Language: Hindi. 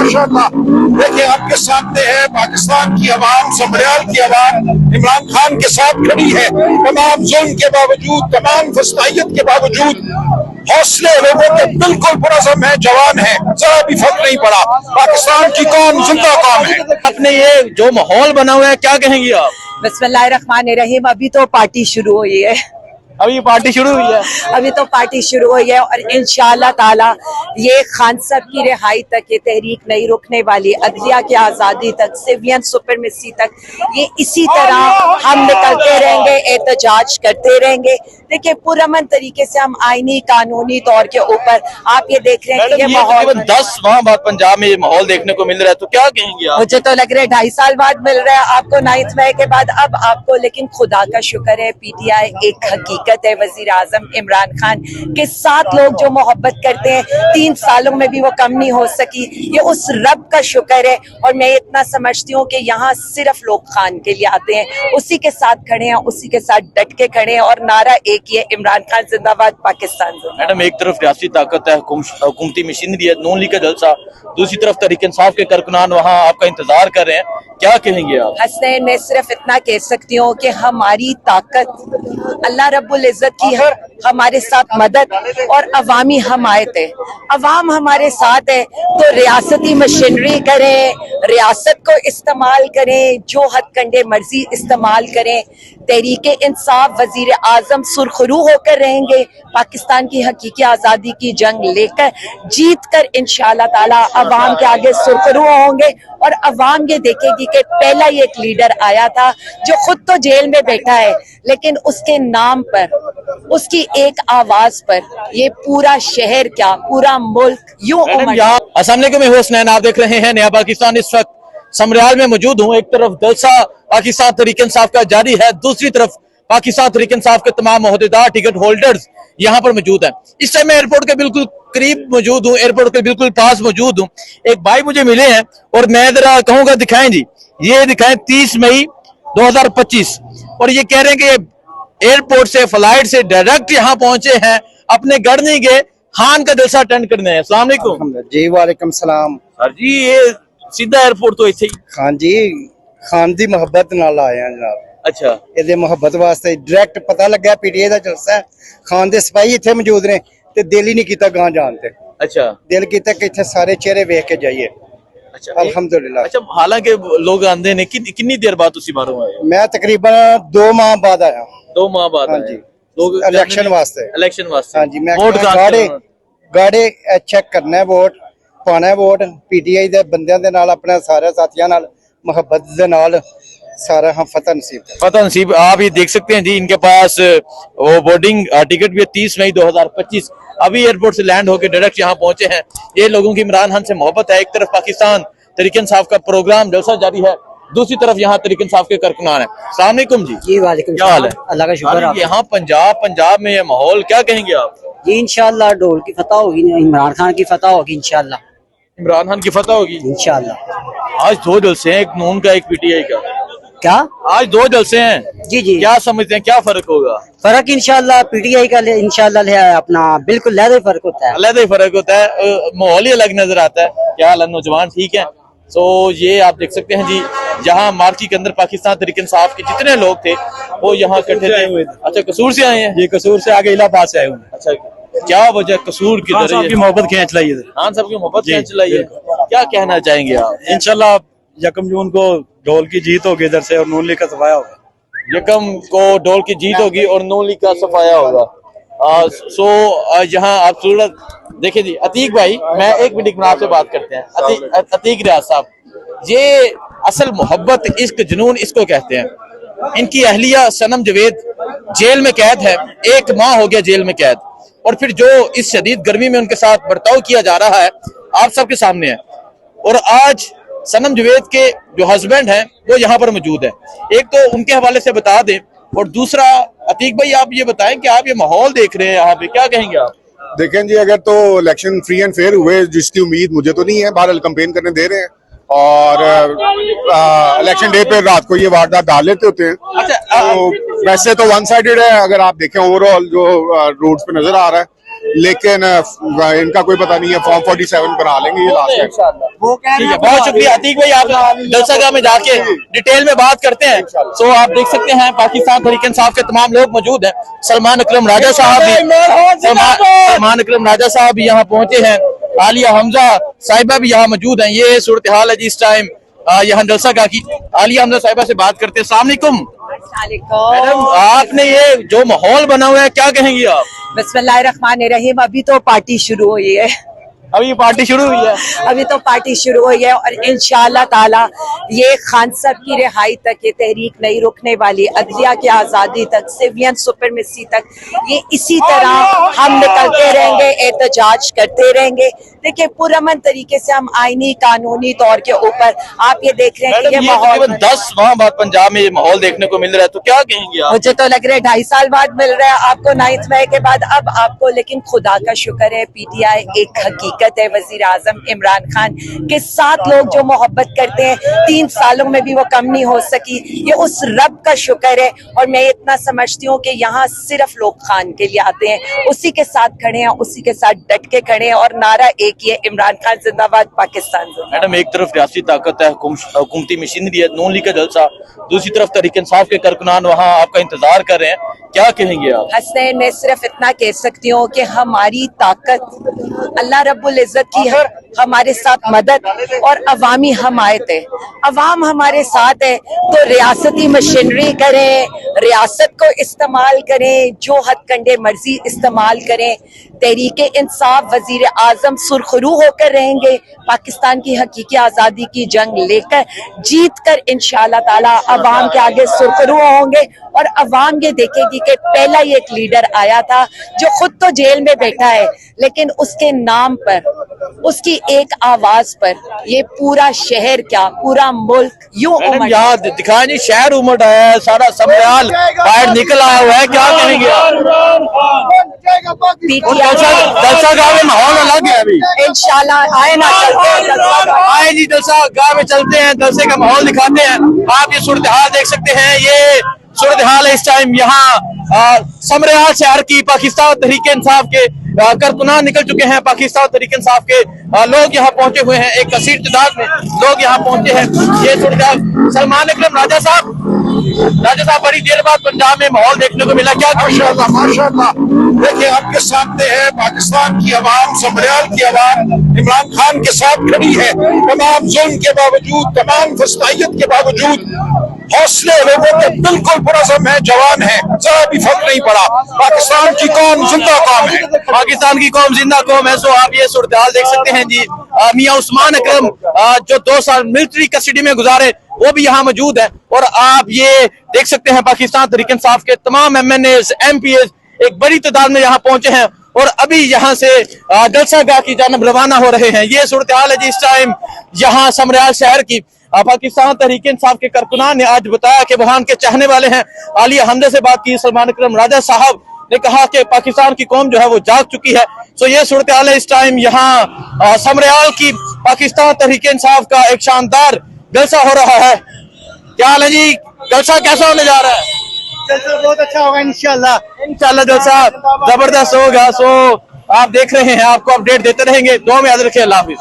माशाअल्लाह। देखिए आपके सामने है पाकिस्तान की अवाम, समरियाल की अवाम इमरान खान के साथ खड़ी है। तमाम जुल्म के बावजूद, तमाम फस्तायत के बावजूद हौसले लोगों के बिल्कुल पुरज़म है, जवान है, जरा भी फर्क नहीं पड़ा। पाकिस्तान की कौम जिंदा कौम है। अपने ये जो माहौल बना हुआ है क्या कहेंगी आप? बिस्मिल्लाहिर्रहमानिर्रहीम। अभी तो पार्टी शुरू हुई है, अभी पार्टी शुरू हुई है। अभी तो पार्टी शुरू हुई है और इंशाअल्लाह ताला ये खान साहब की रिहाई तक ये तहरीक नहीं रुकने वाली। अदलिया की आज़ादी तक, सिवियन सुपरमेसी तक ये इसी तरह हम निकलते रहेंगे, एहतजाज करते रहेंगे। देखिए पुरअमन तरीके से हम आईनी कानूनी तौर के ऊपर आप ये देख रहे हैं कि ये माहौल 10 माह बाद पंजाब में ये माहौल देखने को मिल रहा है, तो क्या कहेंगे आप? मुझे तो लग रहा है 2.5 साल बाद मिल रहा है आपको, 9 मई के बाद अब आपको। लेकिन खुदा का शुक्र है पीटीआई एक हकीकत है। वजीर आजम इमरान खान के साथ लोग जो मोहब्बत करते हैं 3 सालों में भी वो कम नहीं हो सकी, ये उस रब का शुक्र है। और मैं इतना समझती हूँ कि यहाँ सिर्फ लोग खान के लिए आते हैं, उसी के साथ खड़े हैं, उसी के साथ डट के खड़े हैं और नारा एक ही है, इमरान खान जिंदाबाद, पाकिस्तान जिंदाबाद। मैडम एक तरफ रियासती ताकत है, हुकूमती मशीनरी है, नून लीग का जलसा, दूसरी तरफ तहरीक इंसाफ के कारकुनान वहाँ आपका इंतजार कर रहे हैं, क्या कहेंगे आप? हसनैन मैं सिर्फ इतना कह सकती हूँ कि हमारी ताकत अल्लाह रब्बुल इज्जत की हमारे साथ मदद और अवामी हमायत है। अवाम हमारे साथ है तो रियासती मशीनरी करें, रियासत को इस्तेमाल करें, जो हथकंडे मर्जी इस्तेमाल करें। तहरीक इंसाफ वजीर आजम सुरखरू होकर रहेंगे, पाकिस्तान की हकीकी आज़ादी की जंग लेकर जीत कर इंशाअल्लाह ताला अवाम के आगे सुरखरू होंगे। और अवाम ये देखेगी कि पहला ही एक लीडर आया था जो खुद तो जेल में बैठा है, लेकिन उसके नाम पर, उसकी एक आवाज पर ये पूरा शहर क्या पूरा मुल्क यूं अस्सलाम वालेकुम, मैं हुसनैन, आप देख रहे हैं नया पाकिस्तान। इस वक्त समरियाल में मौजूद हूँ। एक तरफ जलसा पाकिस्तान तहरीक इंसाफ का जारी है, दूसरी तरफ पाकिस्तान तहरीक इंसाफ के तमाम मोहदेदार, टिकट होल्डर्स यहाँ पर मौजूद हैं। इस टाइम मैं एयरपोर्ट के बिल्कुल करीब मौजूद हूँ, एयरपोर्ट के बिल्कुल पास मौजूद हूँ। एक भाई मुझे मिले हैं और मैं जरा कहूँगा दिखाएं जी, ये दिखाएं 30 मई 2025 और ये कह रहे हैं कि एयरपोर्ट से फ्लाइट से डायरेक्ट यहाँ पहुंचे हैं, अपने घर नहीं गए, खान का जलसा अटेंड करने हैं। अस्सलाम वालेकुम जी। वालेकुम सलाम। सर जी, ये सीधा एयरपोर्ट तो इत्थे ही? खान जी, खान दी मोहब्बत नाल आए हैं जनाब। अच्छा, ਇਹਦੇ ਮੁਹੱਬਤ ਵਾਸਤੇ ਡਾਇਰੈਕਟ ਪਤਾ ਲੱਗਿਆ ਪੀਟੀਆਈ ਦਾ ਜਲਸਾ ਹੈ, ਖਾਨ ਦੇ ਸਿਪਾਹੀ ਇੱਥੇ ਮੌਜੂਦ ਨੇ ਤੇ ਦਿਲ ਹੀ ਨਹੀਂ ਕੀਤਾ ਗਾਂ ਜਾਣ ਤੇ। अच्छा, ਦਿਲ ਕੀਤਾ ਕਿ ਇੱਥੇ ਸਾਰੇ ਚਿਹਰੇ ਵੇਖ ਕੇ ਜਾਈਏ। अच्छा, अल्हम्दुलिल्लाह। अच्छा, हालांकि लोग आंदे ने कितनी देर बाद तुसी बाहरों आए? मैं तकरीबन 2 माह बाद आया। 2 माह बाद हाँ आए। जी, लोग इलेक्शन वास्ते। इलेक्शन वास्ते? हाँ जी, मैं वोट गाड़े चेक करना है, वोट पाना है, वोट पीटीआई दे बंदियां दे नाल, अपने सारे साथियों नाल मोहब्बत दे नाल सारा हम फतह नसीब। आप ये देख सकते हैं जी, इनके पास वो बोर्डिंग टिकट भी है 30 मई 2025। अभी एयरपोर्ट से लैंड होकर डायरेक्ट यहाँ पहुंचे हैं। ये लोगों की इमरान खान से मोहब्बत है। एक तरफ पाकिस्तान तहरीक इंसाफ का प्रोग्राम जलसा जारी है, दूसरी तरफ यहाँ तहरीक इंसाफ के कारकुनान है। अस्सलाम वालेकुम जी। वालेकुम। क्या हाल है? अल्लाह का शुक्र। यहाँ पंजाब में ये माहौल क्या कहेंगे आप? जी इंशाअल्लाह ढोल की फतह होगी, इमरान खान की फतह होगी इंशाअल्लाह। इमरान खान की फतह होगी इंशाअल्लाह। आज 2 जलसे हैं, एक नून का एक पीटीआई का। क्या आज 2 जलसे हैं? जी जी। क्या समझते हैं, क्या फर्क होगा? फर्क इंशाअल्लाह पीटीआई का इंशाअल्लाह अपना बिल्कुल लहदा फर्क होता है, अलग ही फर्क होता है, माहौल ही अलग नजर आता है। क्या हाल है, नौजवान ठीक है? तो ये आप देख सकते हैं जी, जहाँ मार्केट के अंदर पाकिस्तान तहरीक इंसाफ के जितने लोग थे वो यहाँ इकट्ठे थे। अच्छा, कसूर से आए हैं? ये कसूर से आगे इलाहाबाद से आए हुए। अच्छा, क्या वजह कसूर की? खान साहब की मोहब्बत खींच लाई है। खान साहब की मोहब्बत खींच लाई है। क्या कहना चाहेंगे आप? इंशाल्लाह 1 जून को ढोल की जीत होगी इधर से और नून लीग का सफाया होगा। 1 को ढोल की जीत होगी और नून लीग का सफाया होगा। यहाँ आप सूरत देखिए जी। अतीक भाई, मैं 1 मिनट में आपसे बात करते हैं। अतीक रियाज साहब, ये असल मोहब्बत, इश्क, जुनून इसको कहते हैं। इनकी अहलिया सनम जवेद जेल में कैद है, 1 माह हो गया जेल में कैद, और फिर जो इस शदीद गर्मी में उनके साथ बर्ताव किया जा रहा है आप सबके सामने है। और आज सनम जवेद के जो हस्बैंड हैं वो यहाँ पर मौजूद है। एक तो उनके हवाले से बता दें, और दूसरा अतीक भाई आप ये बताएं कि आप ये माहौल देख रहे हैं यहाँ पे, क्या कहेंगे आप? देखें जी, अगर तो इलेक्शन फ्री एंड फेयर हुए, जिसकी उम्मीद मुझे तो नहीं है, बहरहाल कंपेन करने दे रहे हैं और इलेक्शन डे पे रात को ये वारदात डाल लेते होते हैं। अच्छा, तो वैसे तो वन साइडेड है, अगर आप देखें ओवरऑल जो रोड्स पे नजर आ रहा है लेकिन इनका कोई पता नहीं है, फॉर्म 47 बना लेंगे ये लास्ट है। ठीक है, बहुत शुक्रिया अतीक भाई, आप जलसागाह में जाके डिटेल में बात करते हैं। सो आप देख सकते हैं पाकिस्तान तहरीक इंसाफ के तमाम लोग मौजूद हैं। सलमान अकरम राजा साहब भी यहाँ पहुंचे हैं। आलिया हमजा साहिबा भी यहाँ मौजूद हैं। ये सूरत हाल है जी इस टाइम यहाँ जलसागाह की। आलिया हमजा साहिबा से बात करते हैं। अस्सलाम वालेकुम मैडम, आपने ये जो माहौल बना हुआ है क्या कहेंगी आप? बिस्मिल्लाहिर्रहमानिर्रहीम। अभी तो पार्टी शुरू हुई है, अभी पार्टी शुरू हुई है। अभी तो पार्टी शुरू हुई है और इंशाअल्लाह ताला ये खान साहब की रिहाई तक ये तहरीक नहीं रुकने वाली, अदलिया की आज़ादी तक, सिविलियन सुपरमेसी तक ये इसी तरह हम निकलते रहेंगे, एहतजाज करते रहेंगे। देखिए पुरअमन तरीके से हम आईनी कानूनी तौर के ऊपर आप ये देख रहे हैं कि ये माहौल 10 माह बाद पंजाब में ये माहौल देखने को मिल रहा है, तो क्या कहेंगे आप? मुझे तो लग रहा है 2.5 साल बाद मिल रहा है आपको, 9 मई के बाद अब आपको। लेकिन खुदा का शुक्र है पीटीआई एक हकीकत है। वजीर आजम इमरान खान के साथ लोग जो मोहब्बत करते हैं 3 सालों में भी वो कम नहीं हो सकी, ये उस रब का शुक्र है। और मैं इतना समझती हूँ कि यहाँ सिर्फ लोग खान के लिए आते हैं, उसी के साथ खड़े हैं, उसी के साथ डट के खड़े हैं और नारा एक ही है, इमरान खान जिंदाबाद, पाकिस्तान जिंदाबाद। मैडम एक तरफ रियासती ताकत है, हुकूमती मशीनरी है, नून लीग का जलसा, दूसरी तरफ तहरीक इंसाफ के कारकुनान वहाँ आपका इंतजार कर रहे हैं, क्या कहेंगे आप? हसनैन मैं सिर्फ इतना कह सकती हूँ कि हमारी ताकत अल्लाह रब्बुल इज्जत की हमारे साथ मदद और अवामी हमायत है। अवाम हमारे साथ है तो रियासती मशीनरी करें, रियासत को इस्तेमाल करें, जो हथकंडे मर्जी इस्तेमाल करें। तहरीक इंसाफ वजीर आजम सुरखरू होकर रहेंगे, पाकिस्तान की हकीकी आज़ादी की जंग लेकर जीत कर इंशाअल्लाह ताला अवाम के आगे सुरखरू होंगे। और अवाम ये देखेगी कि पहला ही एक लीडर आया था जो खुद तो जेल में बैठा है, लेकिन उसके नाम पर, उसकी एक आवाज पर ये पूरा शहर क्या पूरा मुल्क यूं याद दिखाएं जी, शहर उमड़ आया है, सारा समयाल बाहर निकल आया हुआ है, क्या कहेंगे आप? जलसागाह में माहौल अलग है अभी, इंशाल्लाह आए ना आए जी जलसागाह में चलते हैं, जलसे का माहौल दिखाते हैं। आप ये सूरत हाल देख सकते हैं, ये सूरत हाल है इस टाइम यहाँ समरियाल शहर की। पाकिस्तान तहरीक इंसाफ के कारकुनान निकल चुके हैं, पाकिस्तान तहरीक इंसाफ के लोग यहाँ पहुंचे हुए हैं, एक कसीर तादाद में लोग यहाँ पहुंचे हैं। ये सूरत हाल, सलमान अकरम राजा साहब बड़ी देर बाद पंजाब में माहौल देखने को मिला, क्या? माशाअल्लाह माशाअल्लाह। देखिए आपके सामने है पाकिस्तान की आवाम, समरियाल की आवाम इमरान खान के साथ खड़ी है। तमाम जुल्म के बावजूद, तमाम फस्तायत के बावजूद हौसले लोगों के बिल्कुल पुरज़म है, जवान है, जरा भी फर्क नहीं पड़ा। पाकिस्तान की कौम जिंदा कौम है, पाकिस्तान की कौम जिंदा कौम है। सो आप ये सूरत हाल देख सकते हैं जी। मियां उस्मान अकरम जो 2 साल मिलिट्री कस्टडी में गुजारे वो भी यहाँ मौजूद है। और आप ये देख सकते हैं पाकिस्तान तहरीक इंसाफ के तमाम MNAs MPs एक बड़ी तादाद में यहाँ पहुंचे हैं और अभी यहाँ से जलसागाह की जानब रवाना हो रहे हैं। ये सूरत हाल है जी इस टाइम यहाँ समरियाल शहर की। पाकिस्तान तहरीक इंसाफ के कारकुनान ने आज बताया कि वहां के चाहने वाले हैं। आलिया हमजा से बात की, सलमान अकरम राजा साहब ने कहा कि पाकिस्तान की कौम जो है वो जाग चुकी है। सो ये सूरत हाल है इस टाइम यहाँ समरियाल की। पाकिस्तान तहरीक इंसाफ का एक शानदार जलसा हो रहा है। क्या हाल है जी, जलसा कैसा होने जा रहा है? जलसा बहुत अच्छा होगा इंशाल्लाह जलसा जबरदस्त होगा। सो आप देख रहे हैं, आपको अपडेट देते रहेंगे। दुआ में याद रखिए, अल्लाह हाफिज।